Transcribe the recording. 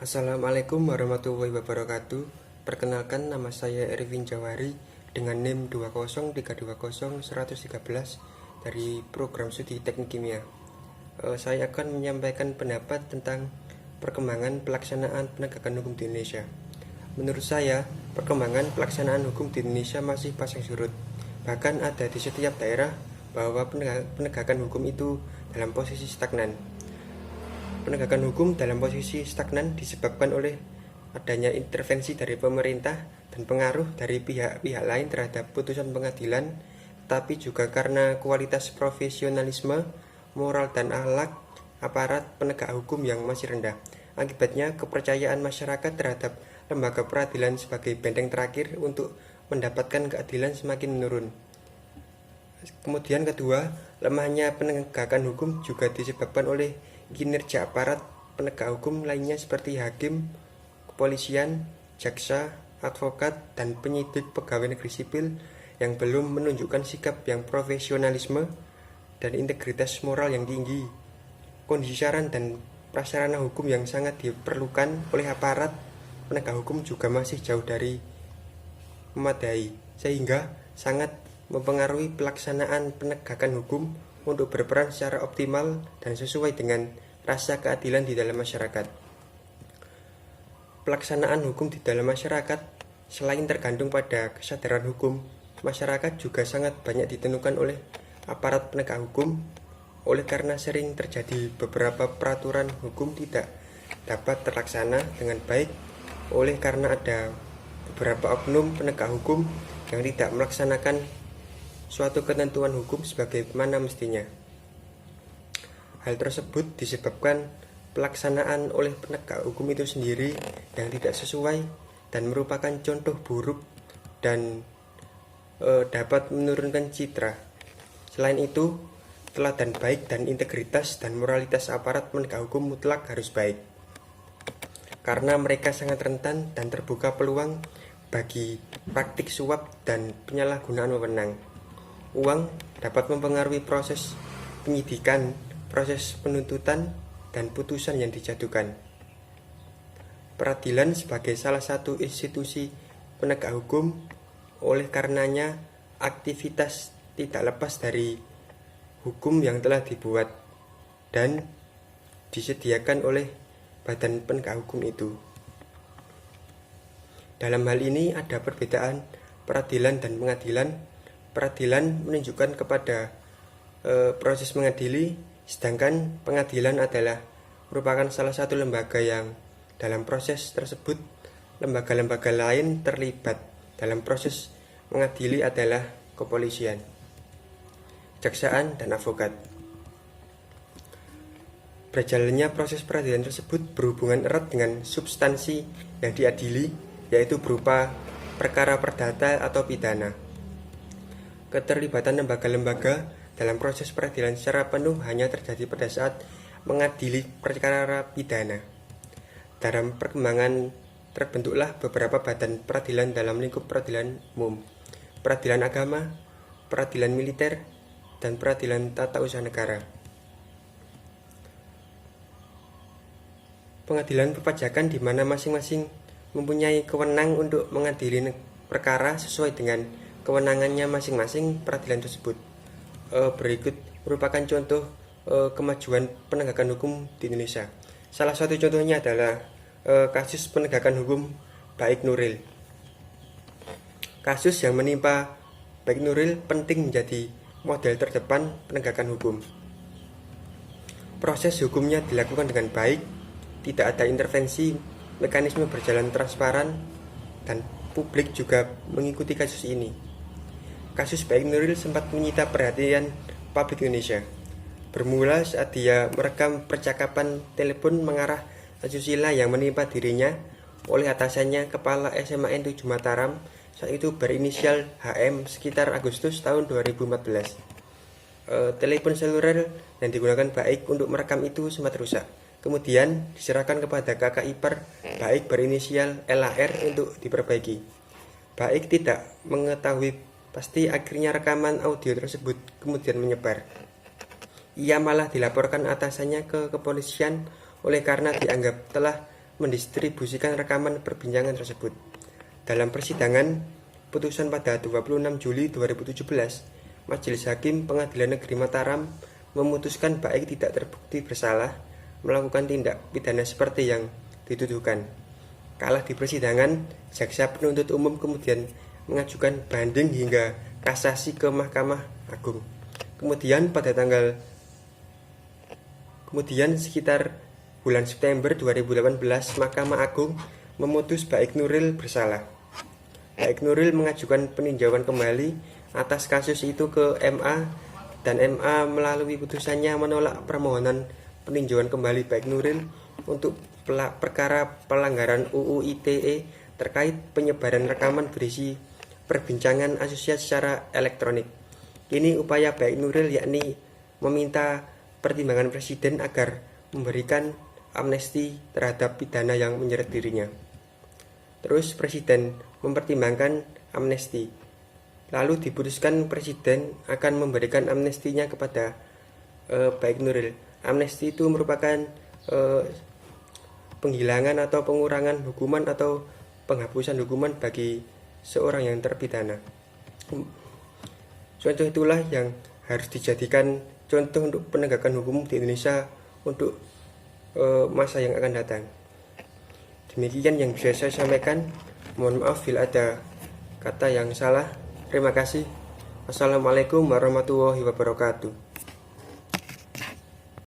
Assalamualaikum warahmatullahi wabarakatuh. Perkenalkan, nama saya Erwin Jawari dengan NIM 203201113 dari program studi Teknik Kimia. Saya akan menyampaikan pendapat tentang perkembangan pelaksanaan penegakan hukum di Indonesia. Menurut saya, perkembangan pelaksanaan hukum di Indonesia masih pasang surut. Bahkan ada di setiap daerah bahwa penegakan hukum itu dalam posisi stagnan. Penegakan hukum dalam posisi stagnan disebabkan oleh adanya intervensi dari pemerintah dan pengaruh dari pihak-pihak lain terhadap putusan pengadilan, tetapi juga karena kualitas profesionalisme, moral dan akhlak aparat penegak hukum yang masih rendah. Akibatnya, kepercayaan masyarakat terhadap lembaga peradilan sebagai benteng terakhir untuk mendapatkan keadilan semakin menurun. Kemudian kedua, lemahnya penegakan hukum juga disebabkan oleh kinerja aparat penegak hukum lainnya seperti hakim, kepolisian, jaksa, advokat, dan penyidik pegawai negeri sipil yang belum menunjukkan sikap yang profesionalisme dan integritas moral yang tinggi. Kondisi saran dan prasarana hukum yang sangat diperlukan oleh aparat penegak hukum juga masih jauh dari memadai, sehingga sangat mempengaruhi pelaksanaan penegakan hukum untuk berperan secara optimal dan sesuai dengan rasa keadilan di dalam masyarakat. Pelaksanaan hukum di dalam masyarakat selain tergantung pada kesadaran hukum, masyarakat juga sangat banyak ditentukan oleh aparat penegak hukum. Oleh karena sering terjadi beberapa peraturan hukum tidak dapat terlaksana dengan baik oleh karena ada beberapa oknum penegak hukum yang tidak melaksanakan suatu ketentuan hukum sebagaimana mestinya. Hal tersebut disebabkan pelaksanaan oleh penegak hukum itu sendiri yang tidak sesuai dan merupakan contoh buruk dan dapat menurunkan citra. Selain itu, teladan baik dan integritas dan moralitas aparat penegak hukum mutlak harus baik, karena mereka sangat rentan dan terbuka peluang bagi praktik suap dan penyalahgunaan wewenang. Uang dapat mempengaruhi proses penyidikan, proses penuntutan, dan putusan yang dijatuhkan. Peradilan sebagai salah satu institusi penegak hukum, oleh karenanya aktivitas tidak lepas dari hukum yang telah dibuat dan disediakan oleh badan penegak hukum itu. Dalam hal ini ada perbedaan peradilan dan pengadilan. Peradilan menunjukkan kepada proses mengadili, sedangkan pengadilan adalah merupakan salah satu lembaga yang dalam proses tersebut lembaga-lembaga lain terlibat dalam proses mengadili adalah kepolisian, kejaksaan, dan advokat. Berjalannya proses peradilan tersebut berhubungan erat dengan substansi yang diadili, yaitu berupa perkara perdata atau pidana. Keterlibatan lembaga-lembaga dalam proses peradilan secara penuh hanya terjadi pada saat mengadili perkara pidana. Dalam perkembangan terbentuklah beberapa badan peradilan dalam lingkup peradilan umum, peradilan agama, peradilan militer, dan peradilan tata usaha negara. Pengadilan perpajakan di mana masing-masing mempunyai kewenangan untuk mengadili perkara sesuai dengan kewenangannya masing-masing peradilan tersebut. Berikut merupakan contoh kemajuan penegakan hukum di Indonesia. Salah satu contohnya adalah kasus penegakan hukum Baik Nuril. Kasus yang menimpa Baik Nuril penting menjadi model terdepan penegakan hukum. Proses hukumnya dilakukan dengan baik, tidak ada intervensi, mekanisme berjalan transparan, dan publik juga mengikuti kasus ini. Kasus Baik Nuril sempat menyita perhatian publik Indonesia. Bermula saat dia merekam percakapan telepon mengarah asusila yang menimpa dirinya oleh atasannya, Kepala SMA N 7 Mataram, saat itu berinisial HM, sekitar Agustus tahun 2014. Telepon seluler yang digunakan Baik untuk merekam itu sempat rusak. Kemudian diserahkan kepada kakak ipar Baik berinisial LAR untuk diperbaiki. Baik tidak mengetahui pasti akhirnya rekaman audio tersebut kemudian menyebar. Ia malah dilaporkan atasannya ke kepolisian oleh karena dianggap telah mendistribusikan rekaman perbincangan tersebut. Dalam persidangan putusan pada 26 Juli 2017, Majelis Hakim Pengadilan Negeri Mataram memutuskan Baik tidak terbukti bersalah melakukan tindak pidana seperti yang dituduhkan. Kalah di persidangan, jaksa penuntut umum kemudian mengajukan banding hingga kasasi ke Mahkamah Agung. Kemudian sekitar bulan September 2018, Mahkamah Agung memutus Baik Nuril bersalah. Baik Nuril mengajukan peninjauan kembali atas kasus itu ke MA, dan MA melalui putusannya menolak permohonan peninjauan kembali Baik Nuril untuk perkara pelanggaran UU ITE terkait penyebaran rekaman berisi perbincangan asusila secara elektronik. Ini upaya Baik Nuril, yakni meminta pertimbangan Presiden agar memberikan amnesti terhadap pidana yang menyeret dirinya. Terus Presiden mempertimbangkan amnesti. Lalu diputuskan Presiden akan memberikan amnestinya kepada Baik Nuril. Amnesti itu merupakan penghilangan atau pengurangan hukuman atau penghapusan hukuman bagi seorang yang terpidana. Contoh itulah yang harus dijadikan contoh untuk penegakan hukum di Indonesia untuk masa yang akan datang. Demikian yang bisa saya sampaikan. Mohon maaf bila ada kata yang salah. Terima kasih. Assalamualaikum warahmatullahi wabarakatuh.